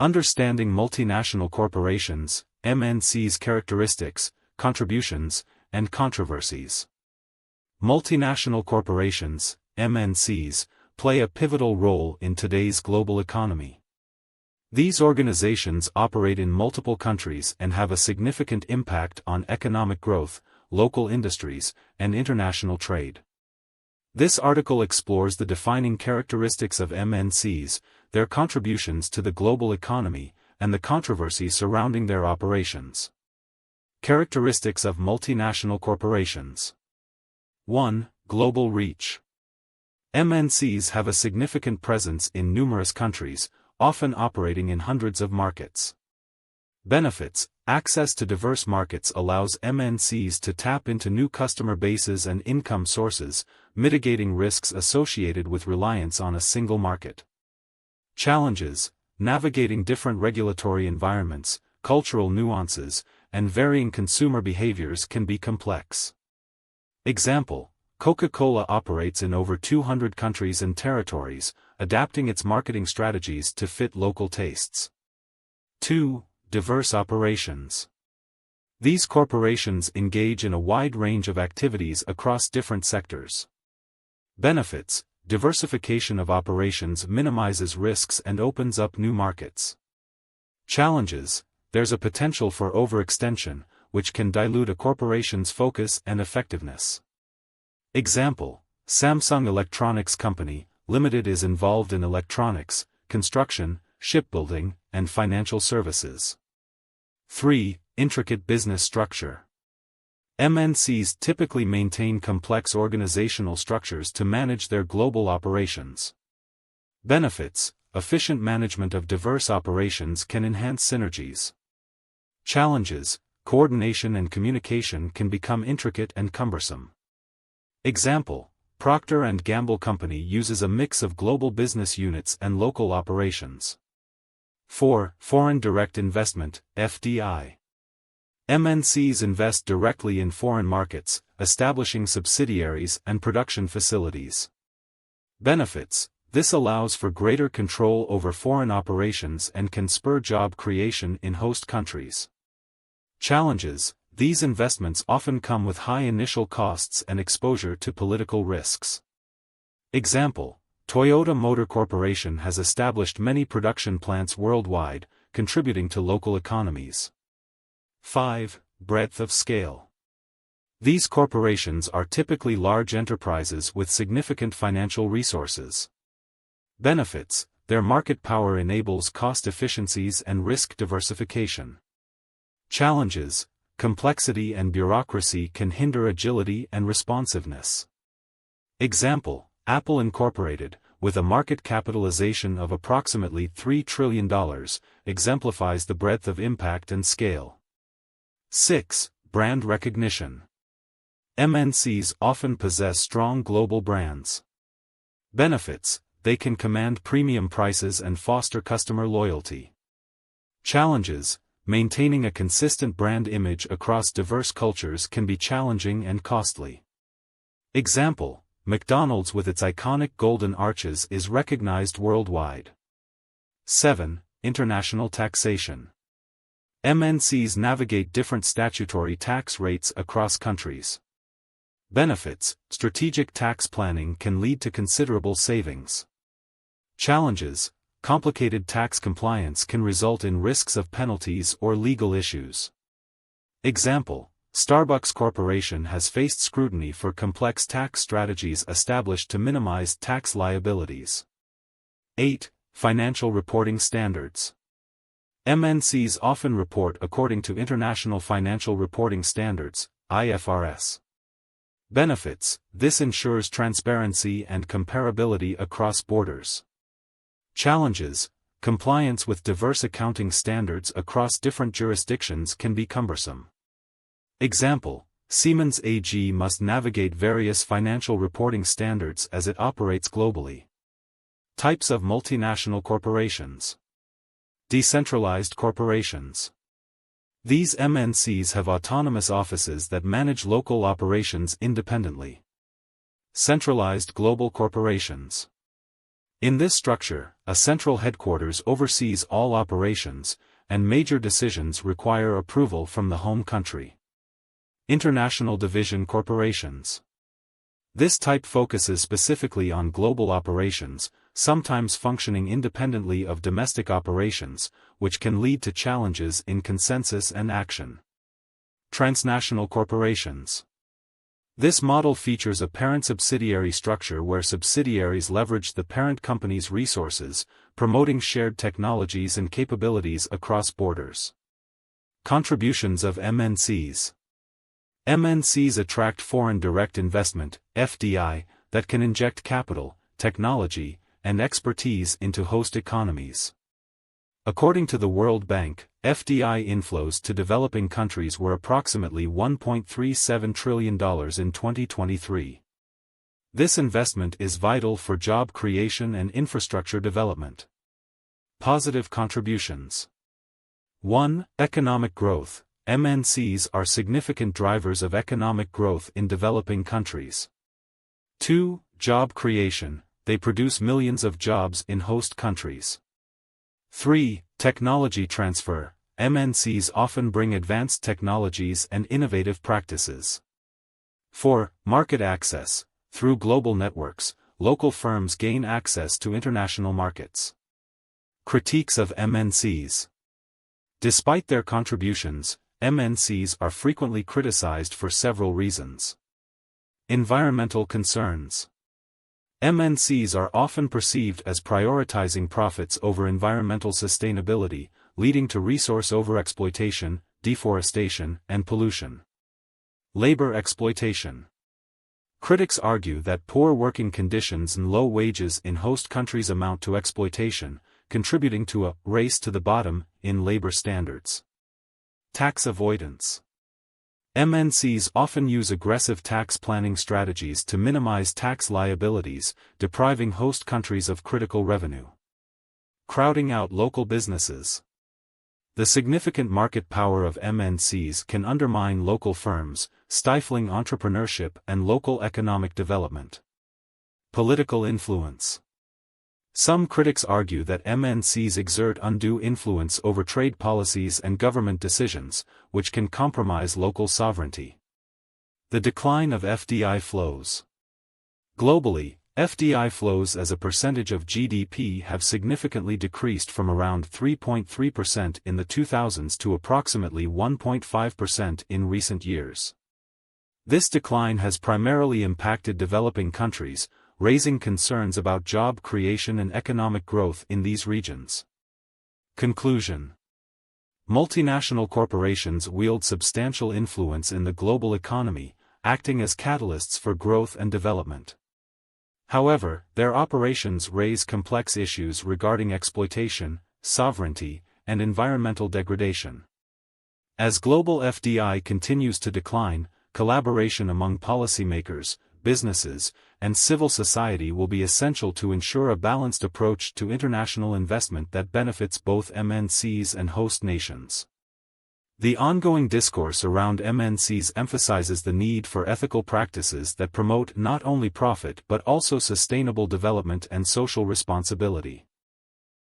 Understanding multinational corporations, MNCs' characteristics, contributions, and controversies. Multinational corporations, MNCs, play a pivotal role in today's global economy. These organizations operate in multiple countries and have a significant impact on economic growth, local industries, and international trade. This article explores the defining characteristics of MNCs, their contributions to the global economy, and the controversy surrounding their operations. Characteristics of multinational corporations. 1. Global reach. MNCs have a significant presence in numerous countries, often operating in hundreds of markets. Benefits. Access to diverse markets allows MNCs to tap into new customer bases and income sources, mitigating risks associated with reliance on a single market. Challenges. Navigating different regulatory environments, cultural nuances, and varying consumer behaviors can be complex. Example: Coca-Cola operates in over 200 countries and territories, adapting its marketing strategies to fit local tastes. 2. Diverse operations. These corporations engage in a wide range of activities across different sectors. Benefits. Diversification of operations minimizes risks and opens up new markets. Challenges. There's a potential for overextension, which can dilute a corporation's focus and effectiveness. Example: Samsung Electronics Company, Limited is involved in electronics, construction, shipbuilding, and financial services. 3. Intricate business structure. MNCs typically maintain complex organizational structures to manage their global operations. Benefits. Efficient management of diverse operations can enhance synergies. Challenges. Coordination and communication can become intricate and cumbersome. Example: Procter & Gamble Company uses a mix of global business units and local operations. 4. Foreign direct investment, FDI. MNCs invest directly in foreign markets, establishing subsidiaries and production facilities. Benefits. This allows for greater control over foreign operations and can spur job creation in host countries. Challenges. These investments often come with high initial costs and exposure to political risks. Example: Toyota Motor Corporation has established many production plants worldwide, contributing to local economies. 5. Breadth of scale. These corporations are typically large enterprises with significant financial resources. Benefits. Their market power enables cost efficiencies and risk diversification. Challenges. Complexity and bureaucracy can hinder agility and responsiveness. Example: Apple Incorporated, with a market capitalization of approximately $3 trillion, exemplifies the breadth of impact and scale. 6. Brand recognition. MNCs often possess strong global brands. Benefits. They can command premium prices and foster customer loyalty. Challenges. Maintaining a consistent brand image across diverse cultures can be challenging and costly. Example: McDonald's with its iconic golden arches is recognized worldwide. 7. International taxation. MNCs navigate different statutory tax rates across countries. Benefits. Strategic tax planning can lead to considerable savings. Challenges. Complicated tax compliance can result in risks of penalties or legal issues. Example: Starbucks Corporation has faced scrutiny for complex tax strategies established to minimize tax liabilities. 8. Financial reporting standards. MNCs often report according to International Financial Reporting Standards, IFRS. Benefits. This ensures transparency and comparability across borders. Challenges. Compliance with diverse accounting standards across different jurisdictions can be cumbersome. Example: Siemens AG must navigate various financial reporting standards as it operates globally. Types of multinational corporations. Decentralized corporations. These MNCs have autonomous offices that manage local operations independently. Centralized global corporations. In this structure, a central headquarters oversees all operations, and major decisions require approval from the home country. International division corporations. This type focuses specifically on global operations, sometimes functioning independently of domestic operations, which can lead to challenges in consensus and action. Transnational corporations. This model features a parent-subsidiary structure where subsidiaries leverage the parent company's resources, promoting shared technologies and capabilities across borders. Contributions of MNCs. MNCs attract foreign direct investment, FDI, that can inject capital, technology, and expertise into host economies. According to the World Bank, FDI inflows to developing countries were approximately $1.37 trillion in 2023. This investment is vital for job creation and infrastructure development. Positive contributions. 1. Economic growth. MNCs are significant drivers of economic growth in developing countries. 2. Job creation. They produce millions of jobs in host countries. 3. Technology transfer. MNCs often bring advanced technologies and innovative practices. 4. Market access. Through global networks, local firms gain access to international markets. Critiques of MNCs. Despite their contributions, MNCs are frequently criticized for several reasons. Environmental concerns. MNCs are often perceived as prioritizing profits over environmental sustainability, leading to resource overexploitation, deforestation, and pollution. Labor exploitation. Critics argue that poor working conditions and low wages in host countries amount to exploitation, contributing to a race to the bottom in labor standards. Tax avoidance. MNCs often use aggressive tax planning strategies to minimize tax liabilities, depriving host countries of critical revenue. Crowding out local businesses. The significant market power of MNCs can undermine local firms, stifling entrepreneurship and local economic development. Political influence. Some critics argue that MNCs exert undue influence over trade policies and government decisions, which can compromise local sovereignty. The decline of FDI flows. Globally, FDI flows as a percentage of GDP have significantly decreased from around 3.3% in the 2000s to approximately 1.5% in recent years. This decline has primarily impacted developing countries, raising concerns about job creation and economic growth in these regions. Conclusion. Multinational corporations wield substantial influence in the global economy, acting as catalysts for growth and development. However, their operations raise complex issues regarding exploitation, sovereignty, and environmental degradation. As global FDI continues to decline, collaboration among policymakers, businesses, and civil society will be essential to ensure a balanced approach to international investment that benefits both MNCs and host nations. The ongoing discourse around MNCs emphasizes the need for ethical practices that promote not only profit but also sustainable development and social responsibility.